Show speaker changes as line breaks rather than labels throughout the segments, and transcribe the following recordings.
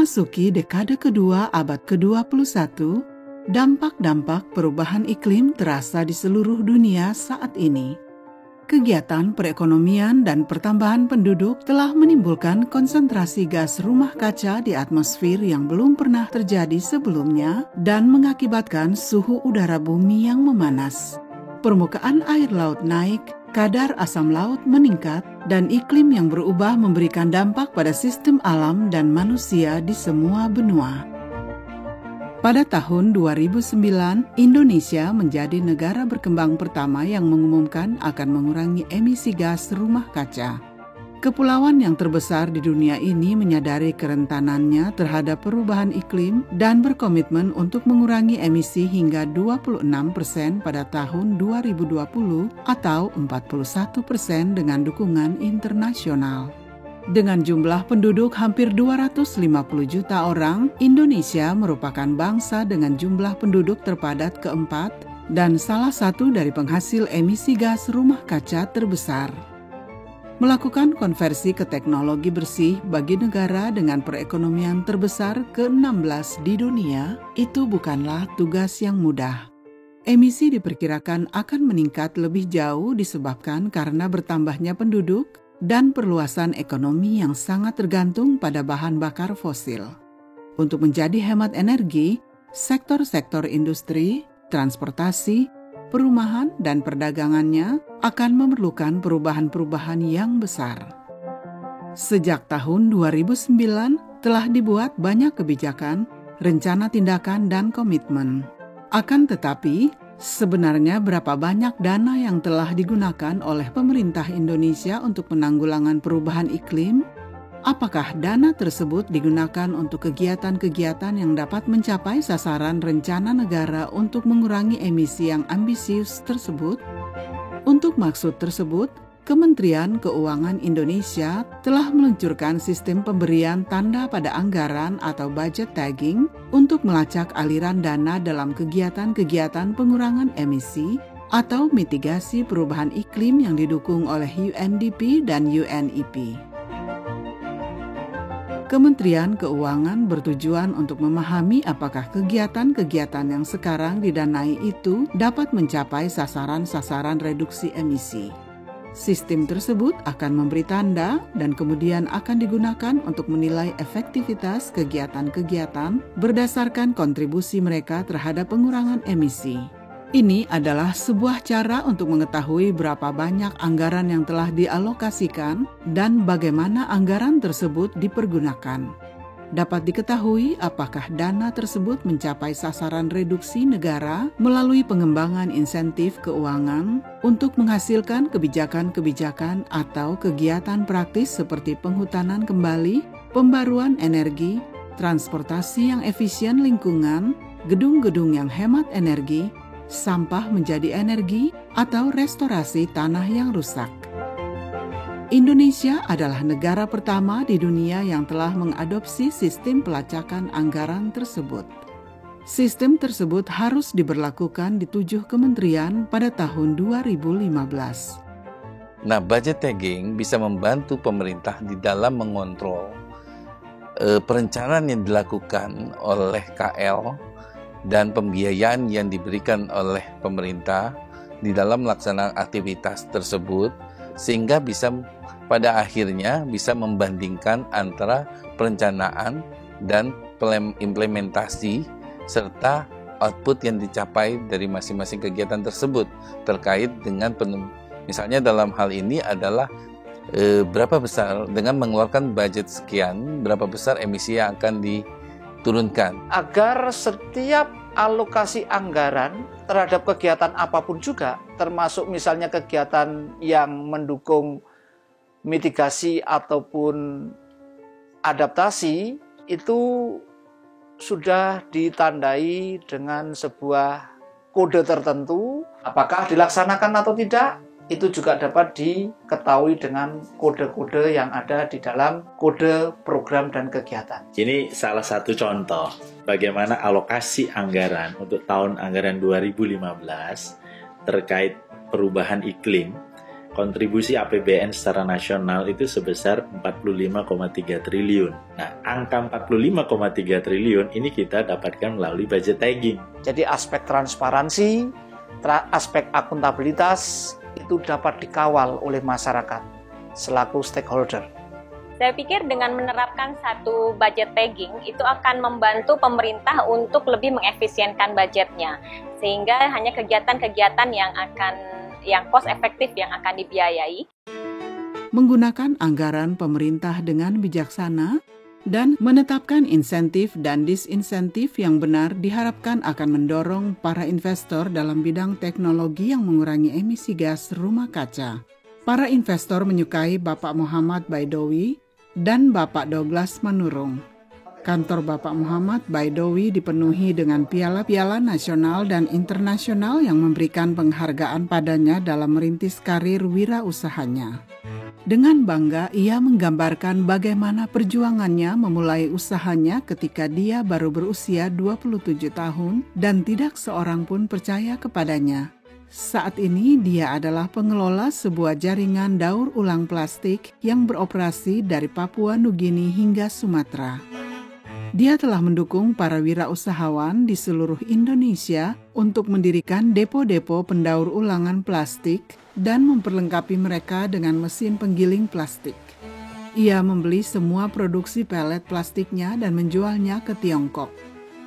Memasuki dekade kedua abad ke-21, dampak-dampak perubahan iklim terasa di seluruh dunia saat ini. Kegiatan perekonomian dan pertambahan penduduk telah menimbulkan konsentrasi gas rumah kaca di atmosfer yang belum pernah terjadi sebelumnya dan mengakibatkan suhu udara bumi yang memanas. Permukaan air laut naik, kadar asam laut meningkat, dan iklim yang berubah memberikan dampak pada sistem alam dan manusia di semua benua. Pada tahun 2009, Indonesia menjadi negara berkembang pertama yang mengumumkan akan mengurangi emisi gas rumah kaca. Kepulauan yang terbesar di dunia ini menyadari kerentanannya terhadap perubahan iklim dan berkomitmen untuk mengurangi emisi hingga 26% pada tahun 2020 atau 41% dengan dukungan internasional. Dengan jumlah penduduk hampir 250 juta orang, Indonesia merupakan bangsa dengan jumlah penduduk terpadat keempat dan salah satu dari penghasil emisi gas rumah kaca terbesar. Melakukan konversi ke teknologi bersih bagi negara dengan perekonomian terbesar ke-16 di dunia, itu bukanlah tugas yang mudah. Emisi diperkirakan akan meningkat lebih jauh disebabkan karena bertambahnya penduduk dan perluasan ekonomi yang sangat tergantung pada bahan bakar fosil. Untuk menjadi hemat energi, sektor-sektor industri, transportasi, perumahan, dan perdagangannya akan memerlukan perubahan-perubahan yang besar. Sejak tahun 2009 telah dibuat banyak kebijakan, rencana tindakan, dan komitmen. Akan tetapi, sebenarnya berapa banyak dana yang telah digunakan oleh pemerintah Indonesia untuk penanggulangan perubahan iklim? Apakah dana tersebut digunakan untuk kegiatan-kegiatan yang dapat mencapai sasaran rencana negara untuk mengurangi emisi yang ambisius tersebut? Untuk maksud tersebut, Kementerian Keuangan Indonesia telah meluncurkan sistem pemberian tanda pada anggaran atau budget tagging untuk melacak aliran dana dalam kegiatan-kegiatan pengurangan emisi atau mitigasi perubahan iklim yang didukung oleh UNDP dan UNEP. Kementerian Keuangan bertujuan untuk memahami apakah kegiatan-kegiatan yang sekarang didanai itu dapat mencapai sasaran-sasaran reduksi emisi. Sistem tersebut akan memberi tanda dan kemudian akan digunakan untuk menilai efektivitas kegiatan-kegiatan berdasarkan kontribusi mereka terhadap pengurangan emisi. Ini adalah sebuah cara untuk mengetahui berapa banyak anggaran yang telah dialokasikan dan bagaimana anggaran tersebut dipergunakan. Dapat diketahui apakah dana tersebut mencapai sasaran reduksi negara melalui pengembangan insentif keuangan untuk menghasilkan kebijakan-kebijakan atau kegiatan praktis seperti penghutanan kembali, pembaruan energi, transportasi yang efisien lingkungan, gedung-gedung yang hemat energi, sampah menjadi energi, atau restorasi tanah yang rusak. Indonesia adalah negara pertama di dunia yang telah mengadopsi sistem pelacakan anggaran tersebut. Sistem tersebut harus diberlakukan di 7 kementerian pada tahun 2015.
Nah, budget tagging bisa membantu pemerintah di dalam mengontrol perencanaan yang dilakukan oleh KL dan pembiayaan yang diberikan oleh pemerintah di dalam melaksanakan aktivitas tersebut, sehingga bisa pada akhirnya bisa membandingkan antara perencanaan dan implementasi serta output yang dicapai dari masing-masing kegiatan tersebut terkait dengan misalnya dalam hal ini adalah berapa besar dengan mengeluarkan budget sekian, berapa besar emisi yang akan diturunkan.
Agar setiap alokasi anggaran terhadap kegiatan apapun juga, termasuk misalnya kegiatan yang mendukung mitigasi ataupun adaptasi, itu sudah ditandai dengan sebuah kode tertentu. Apakah dilaksanakan atau tidak, itu juga dapat diketahui dengan kode-kode yang ada di dalam kode program dan kegiatan.
Ini salah satu contoh bagaimana alokasi anggaran untuk tahun anggaran 2015 terkait perubahan iklim kontribusi APBN secara nasional itu sebesar 45,3 triliun. Nah, angka 45,3 triliun ini kita dapatkan melalui budget tagging.
Jadi aspek transparansi, aspek akuntabilitas itu dapat dikawal oleh masyarakat selaku stakeholder.
Saya pikir dengan menerapkan satu budget tagging itu akan membantu pemerintah untuk lebih mengefisienkan budgetnya, sehingga hanya kegiatan-kegiatan yang cost efektif yang akan dibiayai.
Menggunakan anggaran pemerintah dengan bijaksana dan menetapkan insentif dan disinsentif yang benar diharapkan akan mendorong para investor dalam bidang teknologi yang mengurangi emisi gas rumah kaca. Para investor menyukai Bapak Muhammad Baidowi dan Bapak Douglas Manurung. Kantor Bapak Muhammad Baidowi dipenuhi dengan piala-piala nasional dan internasional yang memberikan penghargaan padanya dalam merintis karir wirausahanya. Dengan bangga, ia menggambarkan bagaimana perjuangannya memulai usahanya ketika dia baru berusia 27 tahun dan tidak seorang pun percaya kepadanya. Saat ini dia adalah pengelola sebuah jaringan daur ulang plastik yang beroperasi dari Papua Nugini hingga Sumatera. Dia telah mendukung para wirausahawan di seluruh Indonesia untuk mendirikan depo-depo pendaur ulangan plastik dan memperlengkapi mereka dengan mesin penggiling plastik. Ia membeli semua produksi pelet plastiknya dan menjualnya ke Tiongkok.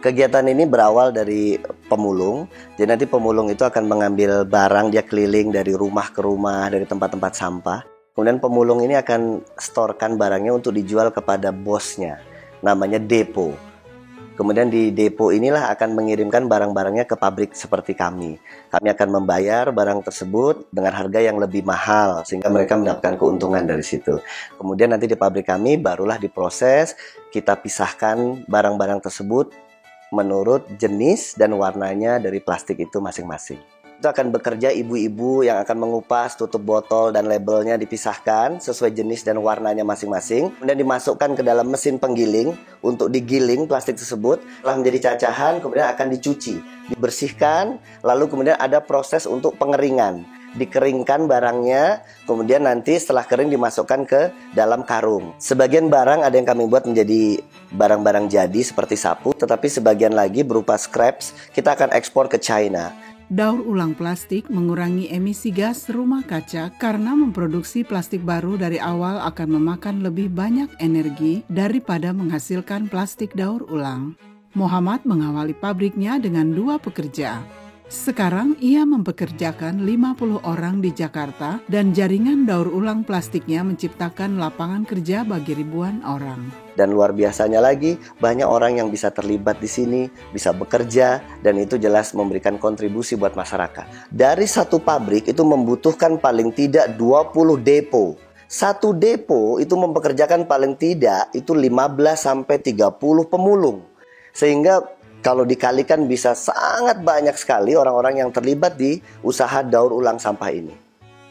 Kegiatan ini berawal dari pemulung, jadi nanti pemulung itu akan mengambil barang, dia keliling dari rumah ke rumah, dari tempat-tempat sampah. Kemudian pemulung ini akan storekan barangnya untuk dijual kepada bosnya, namanya depo. Kemudian di depo inilah akan mengirimkan barang-barangnya ke pabrik seperti kami. Kami akan membayar barang tersebut dengan harga yang lebih mahal, sehingga mereka mendapatkan keuntungan dari situ. Kemudian nanti di pabrik kami barulah diproses, kita pisahkan barang-barang tersebut menurut jenis dan warnanya dari plastik itu masing-masing. Itu akan bekerja ibu-ibu yang akan mengupas tutup botol dan labelnya dipisahkan sesuai jenis dan warnanya masing-masing. Kemudian dimasukkan ke dalam mesin penggiling untuk digiling plastik tersebut. Setelah menjadi cacahan, kemudian akan dicuci, dibersihkan, lalu kemudian ada proses untuk pengeringan. Dikeringkan barangnya, kemudian nanti setelah kering dimasukkan ke dalam karung. Sebagian barang ada yang kami buat menjadi barang-barang jadi seperti sapu, tetapi sebagian lagi berupa scraps kita akan ekspor ke China.
Daur ulang plastik mengurangi emisi gas rumah kaca karena memproduksi plastik baru dari awal akan memakan lebih banyak energi daripada menghasilkan plastik daur ulang. Muhammad mengawali pabriknya dengan 2 pekerja. Sekarang ia mempekerjakan 50 orang di Jakarta dan jaringan daur ulang plastiknya menciptakan lapangan kerja bagi ribuan orang.
Dan luar biasanya lagi, banyak orang yang bisa terlibat di sini, bisa bekerja, dan itu jelas memberikan kontribusi buat masyarakat. Dari satu pabrik itu membutuhkan paling tidak 20 depo. Satu depo itu mempekerjakan paling tidak itu 15-30 pemulung. Sehingga kalau dikalikan bisa sangat banyak sekali orang-orang yang terlibat di usaha daur ulang sampah ini.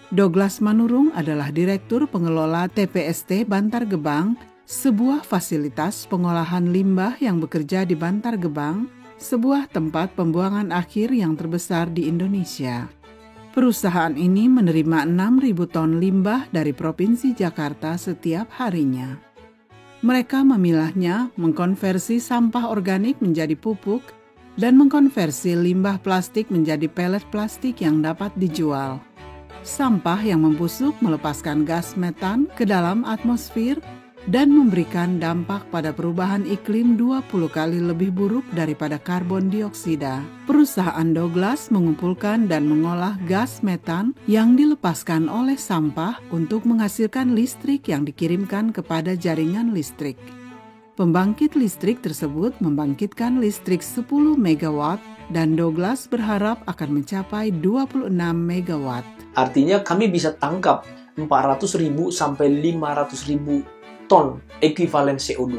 Douglas Manurung adalah Direktur Pengelola TPST Bantar Gebang, sebuah fasilitas pengolahan limbah yang bekerja di Bantar Gebang, sebuah tempat pembuangan akhir yang terbesar di Indonesia. Perusahaan ini menerima 6.000 ton limbah dari Provinsi Jakarta setiap harinya. Mereka memilahnya, mengkonversi sampah organik menjadi pupuk, dan mengkonversi limbah plastik menjadi pelet plastik yang dapat dijual. Sampah yang membusuk melepaskan gas metan ke dalam atmosfer dan memberikan dampak pada perubahan iklim 20 kali lebih buruk daripada karbon dioksida. Perusahaan Douglas mengumpulkan dan mengolah gas metan yang dilepaskan oleh sampah untuk menghasilkan listrik yang dikirimkan kepada jaringan listrik. Pembangkit listrik tersebut membangkitkan listrik 10 MW dan Douglas berharap akan mencapai 26 MW.
Artinya kami bisa tangkap 400.000 sampai 500.000 ton ekuivalen CO2.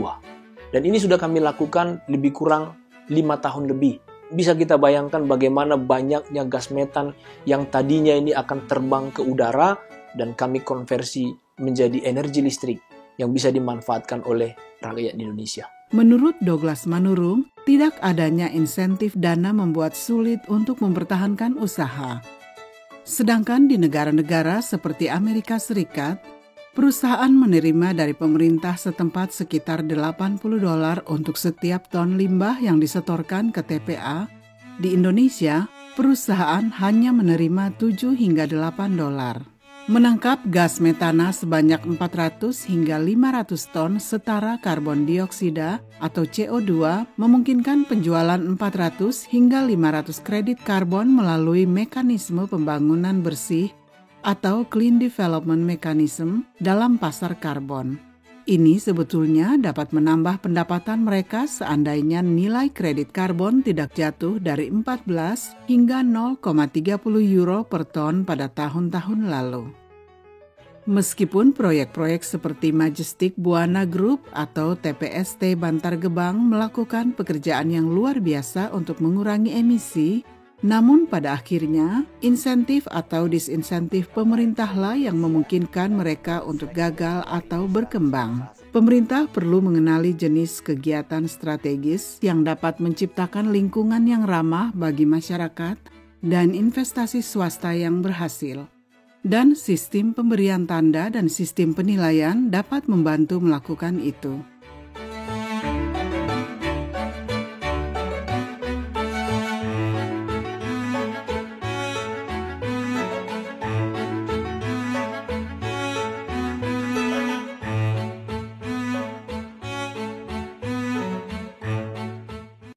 Dan ini sudah kami lakukan lebih kurang 5 tahun lebih. Bisa kita bayangkan bagaimana banyaknya gas metan yang tadinya ini akan terbang ke udara dan kami konversi menjadi energi listrik yang bisa dimanfaatkan oleh rakyat Indonesia.
Menurut Douglas Manurung, tidak adanya insentif dana membuat sulit untuk mempertahankan usaha. Sedangkan di negara-negara seperti Amerika Serikat, perusahaan menerima dari pemerintah setempat sekitar $80 untuk setiap ton limbah yang disetorkan ke TPA. Di Indonesia, perusahaan hanya menerima $7 hingga $8. Menangkap gas metana sebanyak 400 hingga 500 ton setara karbon dioksida atau CO2 memungkinkan penjualan 400 hingga 500 kredit karbon melalui mekanisme pembangunan bersih atau Clean Development Mechanism dalam pasar karbon. Ini sebetulnya dapat menambah pendapatan mereka seandainya nilai kredit karbon tidak jatuh dari 14 hingga 0,30 euro per ton pada tahun-tahun lalu. Meskipun proyek-proyek seperti Majestic Buana Group atau TPST Bantar Gebang melakukan pekerjaan yang luar biasa untuk mengurangi emisi, namun pada akhirnya, insentif atau disinsentif pemerintahlah yang memungkinkan mereka untuk gagal atau berkembang. Pemerintah perlu mengenali jenis kegiatan strategis yang dapat menciptakan lingkungan yang ramah bagi masyarakat dan investasi swasta yang berhasil. Dan sistem pemberian tanda dan sistem penilaian dapat membantu melakukan itu.